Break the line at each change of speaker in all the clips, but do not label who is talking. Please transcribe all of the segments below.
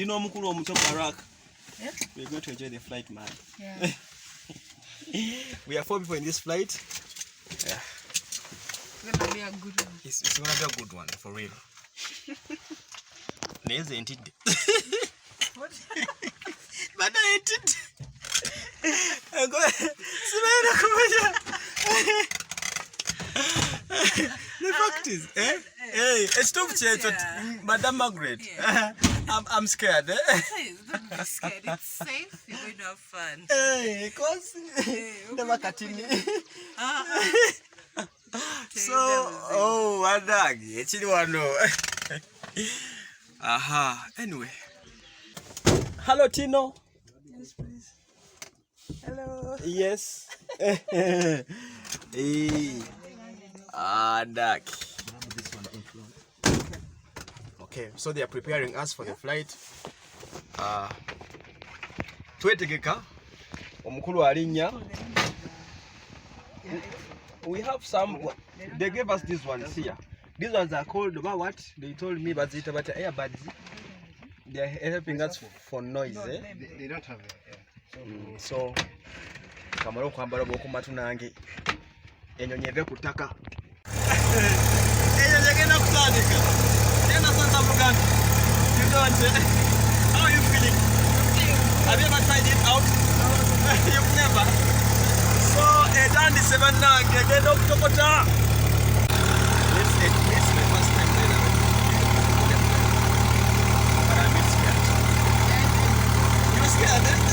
You know Mukuru Mucho Barak.
Yeah.
We're going to enjoy the flight, man.
Yeah.
We are 4 people in this flight. Yeah.
It's gonna be a good one.
It's gonna be a good one, for real. There's ain't it.
What?
But I ain't it. The fact is, hey, it's too much, Madam Margaret.
Yeah.
I'm scared.
Please, don't be scared. It's safe. You're going to have fun.
Hey, cause never cutting me. So, oh, one dog. It's in one no. Aha. Anyway. Hello, Tino.
Yes, please. Hello.
Yes. Hey. Dog. Okay, so they are preparing us for the flight. Twetegeka. Omukulu alinya. We have some. They gave us these ones here. These ones are called what? They told me but earbuds. They are helping us for noise.
They don't have it. Yeah.
So kamaro kwambara bwo kumatu nange enyonyi eve kutaka. Enyonyi agenda kutandika. Genda sasa muganda. You don't. How are you feeling? Have you ever tried it out? You've never. So, Dandi seven nange agenda okutokota. This is my first time doing it. But I'm a bit scared. You're scared, eh?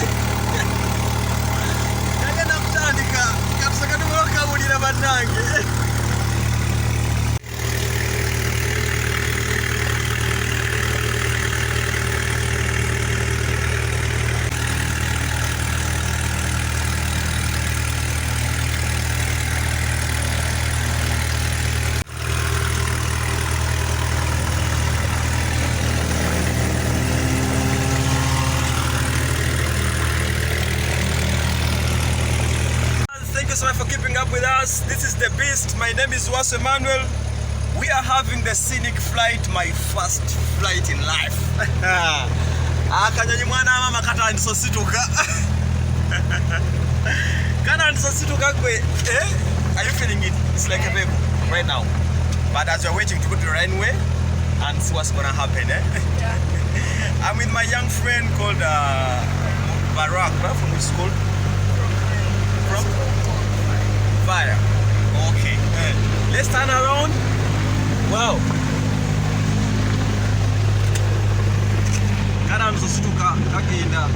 Agenda kutandika. Katusaka tumuloka mulira bannange. Thank you so much for keeping up with us. This is The Beast. My name is Was Emmanuel. We are having the scenic flight, my first flight in life. Akanyonyi mwana mama kata ndisosituka. Kana ndisosituka kwe. Are you feeling it? It's like a baby right now. But as you're waiting to go to the runway and see what's gonna happen, Yeah. I'm with my young friend called Barak. From which school? From Fire. Okay. Let's turn around. Wow. Kana mzosituka kagenda.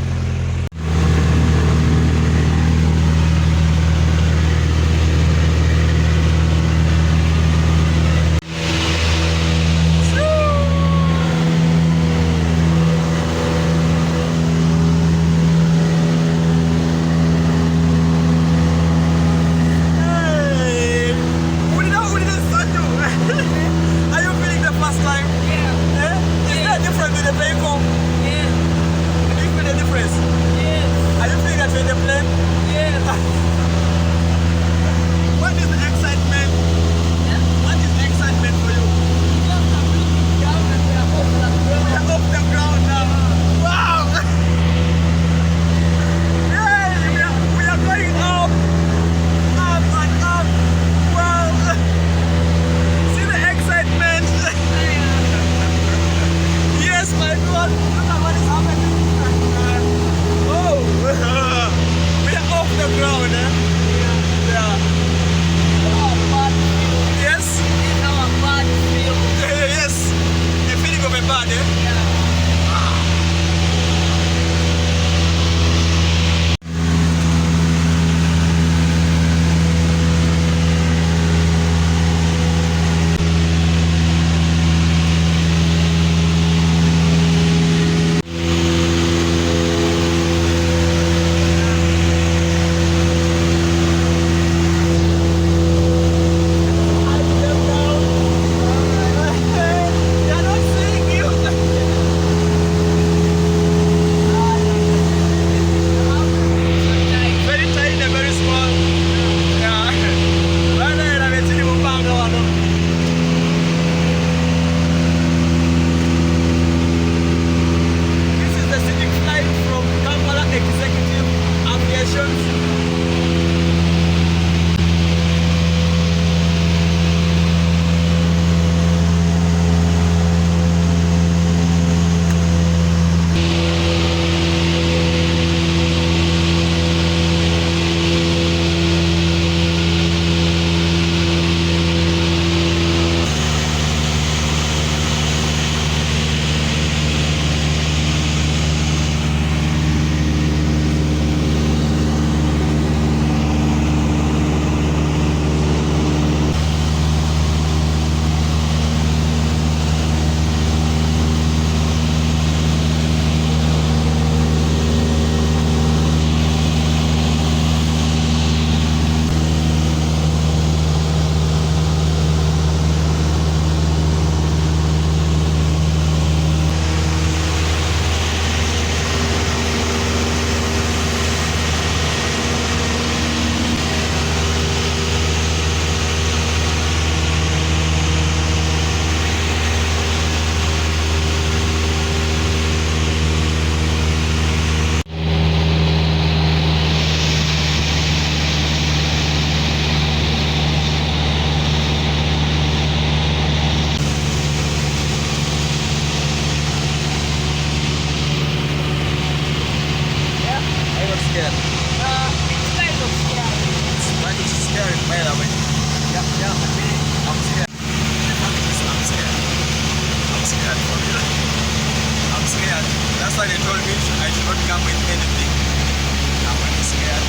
don't come with anything. I'm really scared.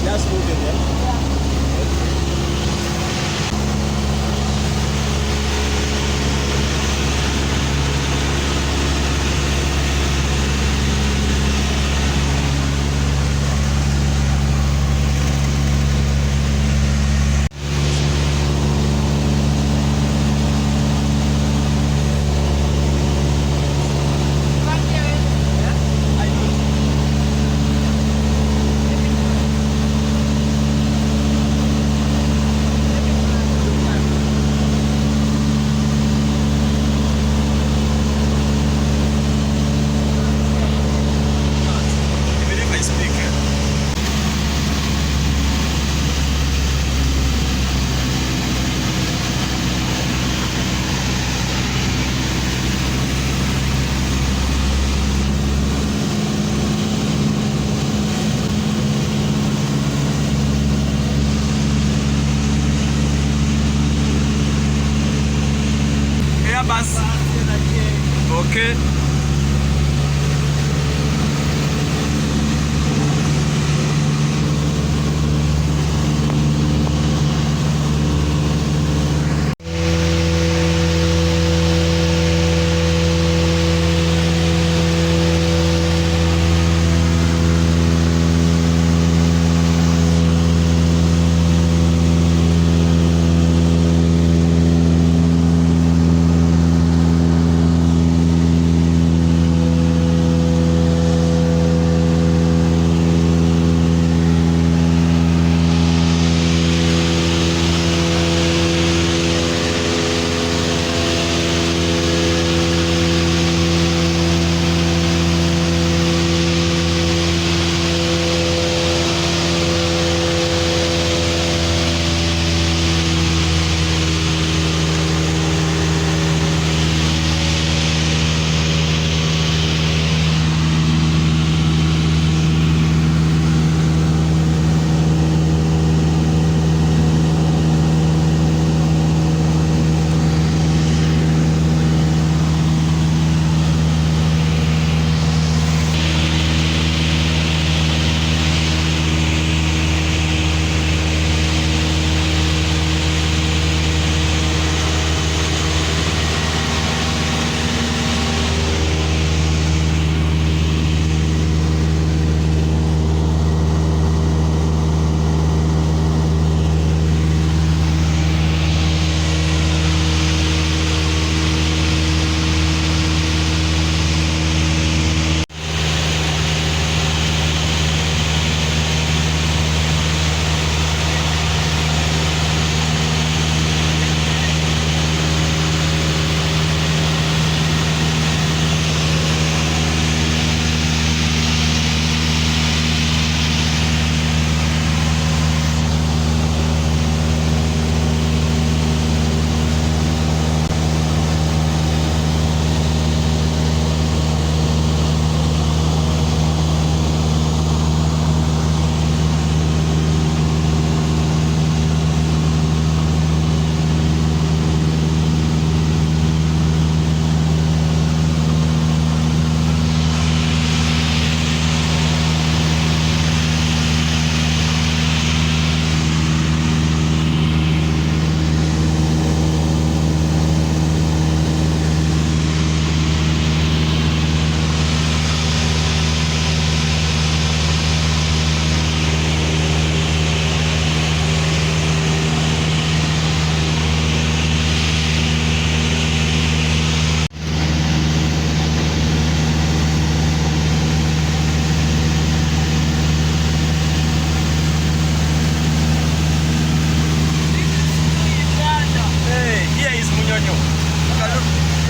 Just moving, yeah? Even if I speak, Airbus. Okay.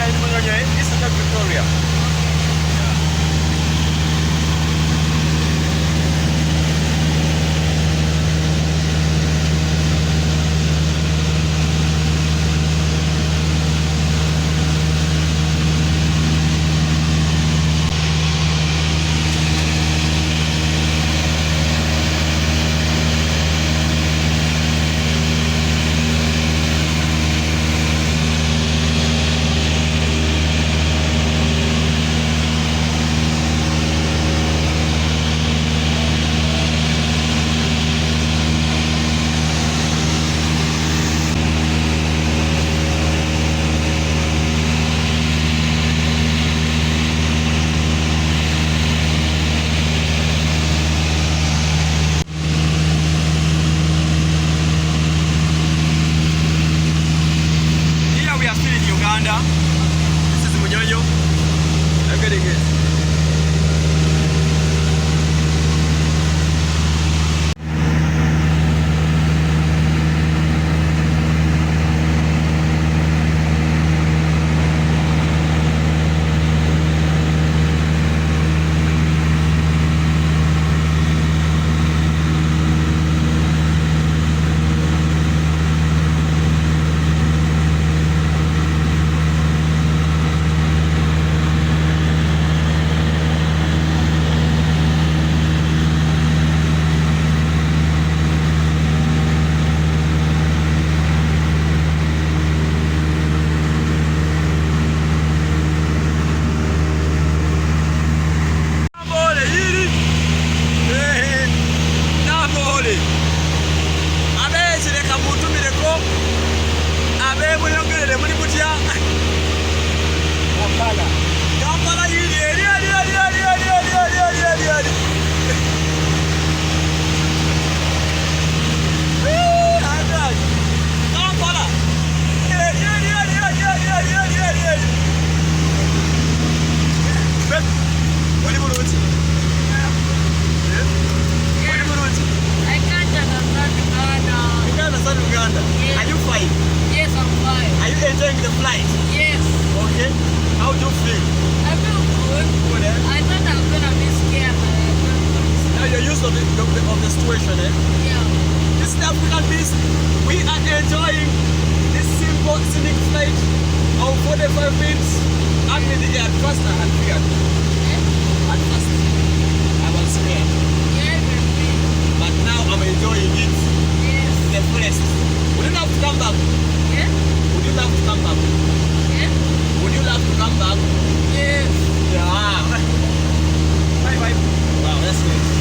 in Munyonyo, this is not Victoria. This is Munyonyo. I'm getting it. Enjoying the flight?
Yes.
Okay. How do you feel?
I feel good.
Good, eh?
I thought I was gonna be scared, but I felt good.
Now you're used to the situation, eh?
Yeah.
This is the African beast. We are enjoying this simple scenic flight of 45 minutes. Actually, at first I had feared.
Yeah.
At first, I was scared.
Yeah, baby.
But now I'm enjoying it.
Yes.
The fullest. Would you love to come back?
Yeah.
Would you love to come back?
Yeah.
Would you love to come back?
Yes.
Yeah. Bye bye. Wow, that's nice.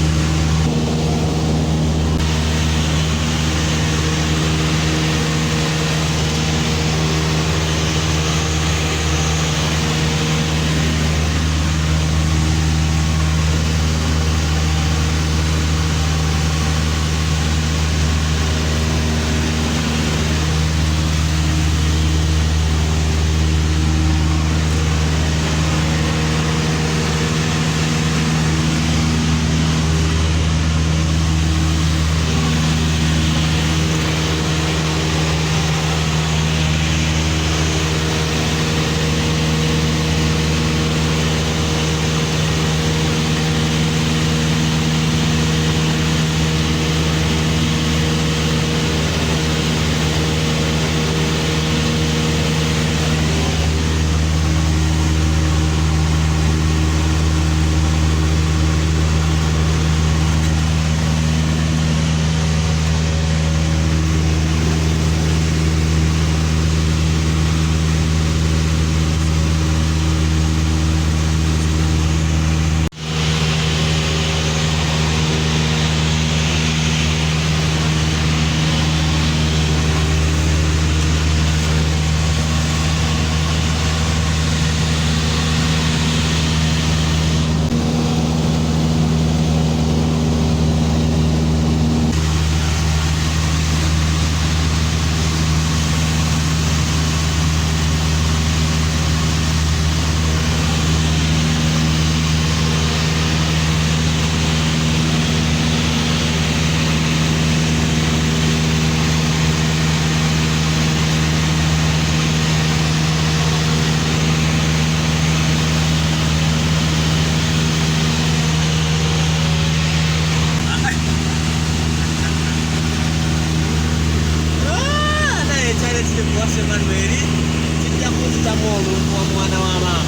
olumwa mwana wa mama.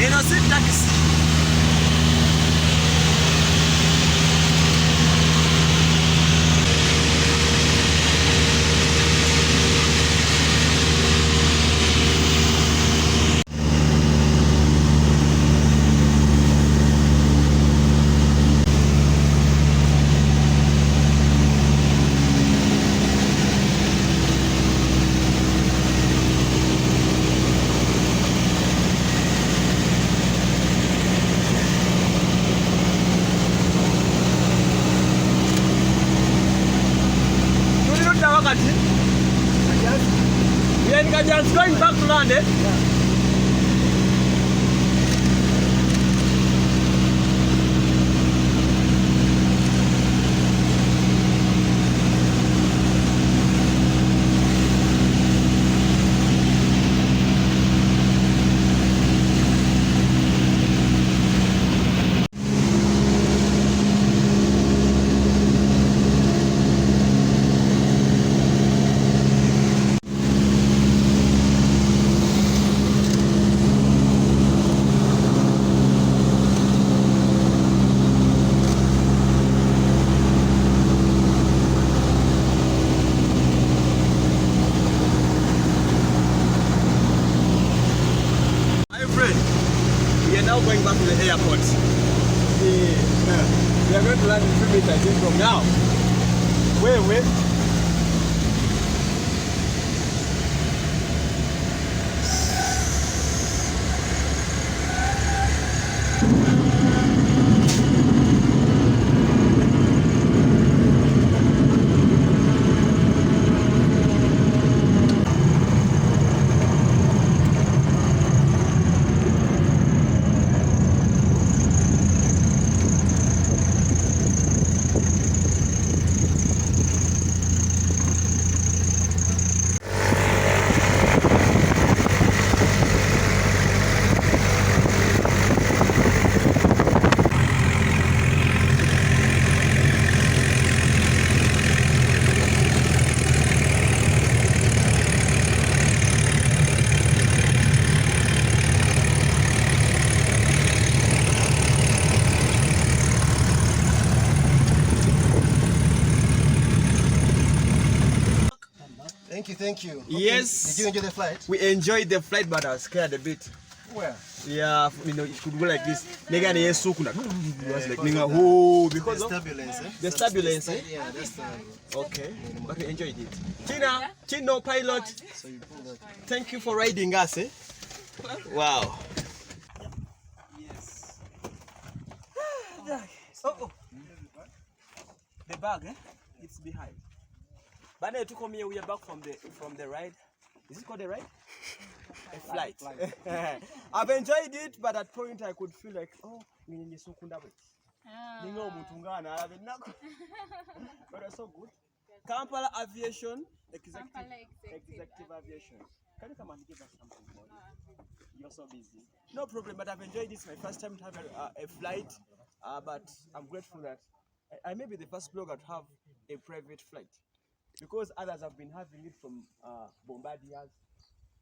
Eno si taxi. We are just going back to land, eh? We are now going back to the airport. We are going to land in 2 minutes, I think, from now. Wait.
Thank you. Okay.
Yes.
Did you enjoy the flight?
We enjoyed the flight, but I was scared a bit.
Where?
Yeah, you know, it could go like this. Nega ne sukuna. Was like ninga oh because
There's
of
turbulence, eh?
the turbulence. Eh?
Yeah, that's the...
Okay, but we enjoyed it. Chino pilot.
So you pull that.
Thank you for riding us, eh? Wow.
Yes.
Oh. The bag, eh? It's behind. But now to come here, we are back from the ride. Is it called a ride? A flight. I've enjoyed it, but at point I could feel like, oh, ninge sukunda wet. Ningo mutungana, but it's so good. Kampala Aviation, Executive Aviation. Can you come and give us something more? You're so busy. No problem, but I've enjoyed this. My first time to have a flight, but I'm grateful that I may be the first blogger to have a private flight. Because others have been having it from Bombardiers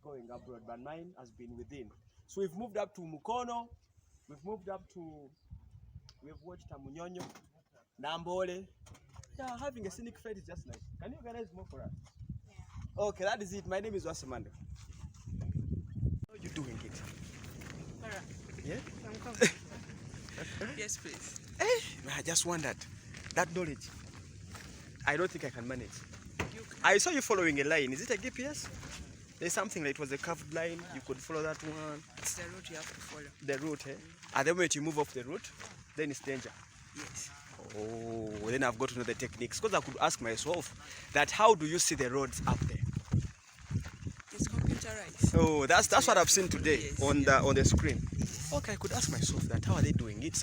going abroad, but mine has been within. So we've moved up to Mukono, we've watched Munyonyo, Nambole. Yeah, having a scenic flight is just nice. Can you organize more for us? Yeah. Okay, that is it. My name is Wasamanda. How are you doing it? Yeah?
Yes, please.
I just wondered, that knowledge, I don't think I can manage. I saw you following a line. Is it a GPS? There's something like it was a curved line. You could follow that one.
It's the route you have to follow.
The route, eh? And then when you move off the route, then it's danger.
Yes.
Oh, then I've got to know the techniques. Because I could ask myself that how do you see the roads up there?
It's computerized.
Oh, that's what I've seen today.
Yes,
on the screen. Okay, I could ask myself that how are they doing it?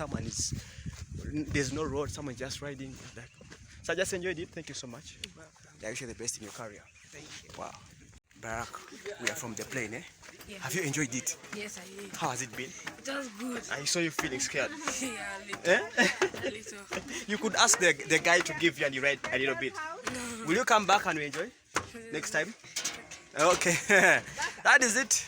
There's no road, someone just riding. So I just enjoyed it. Thank you so much.
You're welcome.
I wish you the best in your career.
Thank you.
Wow. Barack, we are from the plane, eh?
Yeah.
Have you enjoyed it?
Yes, I did.
How has it been?
It was good.
I saw you feeling scared.
Yeah, a little.
Eh?
A little.
You could ask the guy to give you and you ride a little bit.
No.
Will you come back and we enjoy next time? Okay. That is it.